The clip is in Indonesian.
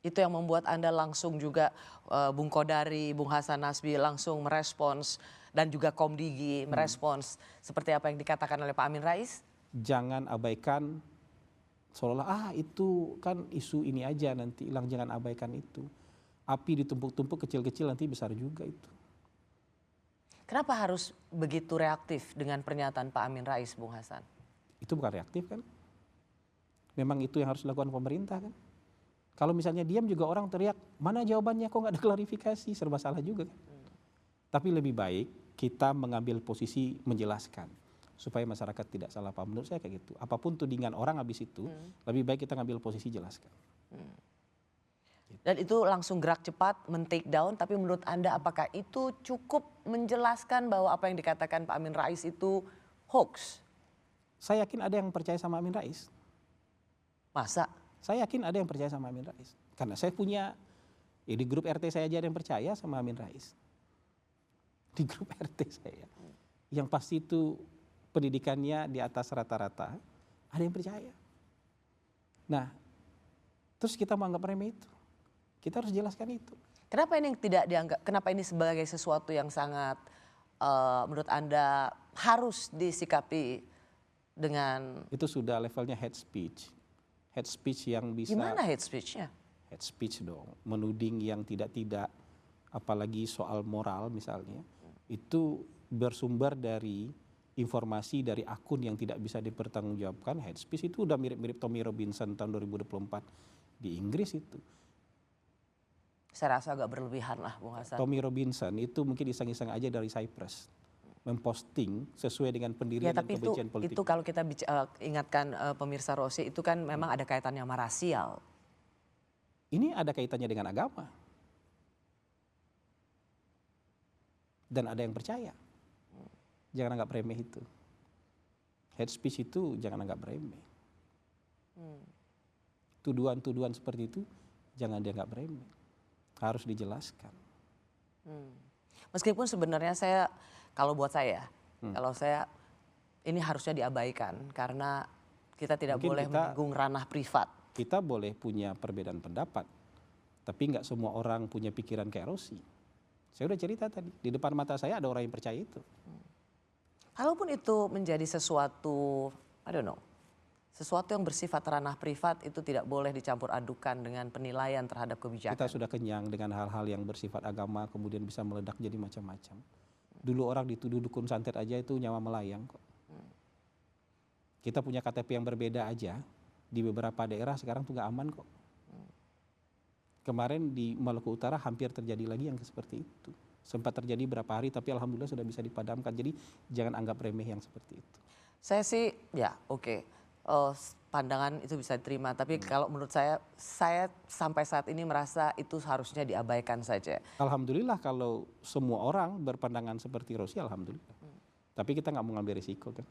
Itu yang membuat Anda langsung juga Bung Kodari, Bung Hasan Nasbi langsung merespons dan juga Komdigi merespons seperti apa yang dikatakan oleh Pak Amin Rais? Jangan abaikan seolah-olah itu kan isu ini aja nanti hilang, jangan abaikan itu. Api ditumpuk-tumpuk kecil-kecil nanti besar juga itu. Kenapa harus begitu reaktif dengan pernyataan Pak Amin Rais, Bung Hasan? Itu bukan reaktif kan? Memang itu yang harus dilakukan pemerintah kan? Kalau misalnya diam juga orang teriak, mana jawabannya, kok nggak ada klarifikasi, serba salah juga kan? Tapi lebih baik kita mengambil posisi menjelaskan supaya masyarakat tidak salah paham. Menurut saya kayak gitu. Apapun tudingan orang habis itu, lebih baik kita ngambil posisi jelaskan. Dan itu langsung gerak cepat men-take down, tapi menurut Anda apakah itu cukup menjelaskan bahwa apa yang dikatakan Pak Amin Rais itu hoax? Saya yakin ada yang percaya sama Amin Rais. Masa? Saya yakin ada yang percaya sama Amin Rais. Karena saya punya, ya di grup RT saya aja ada yang percaya sama Amin Rais. Di grup RT saya. Yang pasti itu pendidikannya di atas rata-rata, ada yang percaya. Nah, terus kita mau anggap remeh itu. Kita harus jelaskan itu. Kenapa ini tidak dianggap, kenapa ini sebagai sesuatu yang sangat menurut Anda harus disikapi dengan... Itu sudah levelnya hate speech. Hate speech yang bisa... Gimana hate speech-nya? Hate speech dong, menuding yang tidak-tidak, apalagi soal moral misalnya, itu bersumber dari informasi dari akun yang tidak bisa dipertanggungjawabkan. Hate speech itu udah mirip-mirip Tommy Robinson tahun 2024 di Inggris itu. Saya rasa agak berlebihan lah, Bung Hasan. Tommy Robinson itu mungkin iseng-iseng aja dari Cyprus. Memposting sesuai dengan pendirian dan kebencian politik. Itu kalau kita ingatkan pemirsa Rosi, itu kan memang ada kaitannya sama rasial. Ini ada kaitannya dengan agama. Dan ada yang percaya. Jangan anggap remeh itu. Hate speech itu jangan anggap remeh. Tuduhan-tuduhan seperti itu jangan dianggap remeh. Harus dijelaskan. Meskipun sebenarnya kalau buat saya, kalau saya ini harusnya diabaikan karena kita tidak Mungkin boleh menyinggung ranah privat. Kita boleh punya perbedaan pendapat, tapi nggak semua orang punya pikiran kayak Rosi. Saya udah cerita tadi, di depan mata saya ada orang yang percaya itu. Kalaupun itu menjadi sesuatu, I don't know, sesuatu yang bersifat ranah privat itu tidak boleh dicampur adukan dengan penilaian terhadap kebijakan. Kita sudah kenyang dengan hal-hal yang bersifat agama kemudian bisa meledak jadi macam-macam. Dulu orang dituduh dukun santet aja itu nyawa melayang kok. Kita punya KTP yang berbeda aja di beberapa daerah sekarang tuh gak aman kok. Kemarin di Maluku Utara hampir terjadi lagi yang seperti itu. Sempat terjadi berapa hari tapi alhamdulillah sudah bisa dipadamkan. Jadi jangan anggap remeh yang seperti itu. Saya sih ya oke. Pandangan itu bisa diterima, tapi kalau menurut saya sampai saat ini merasa itu harusnya diabaikan saja. Alhamdulillah kalau semua orang berpandangan seperti Rosi, alhamdulillah. Tapi kita nggak mau ngambil risiko kan.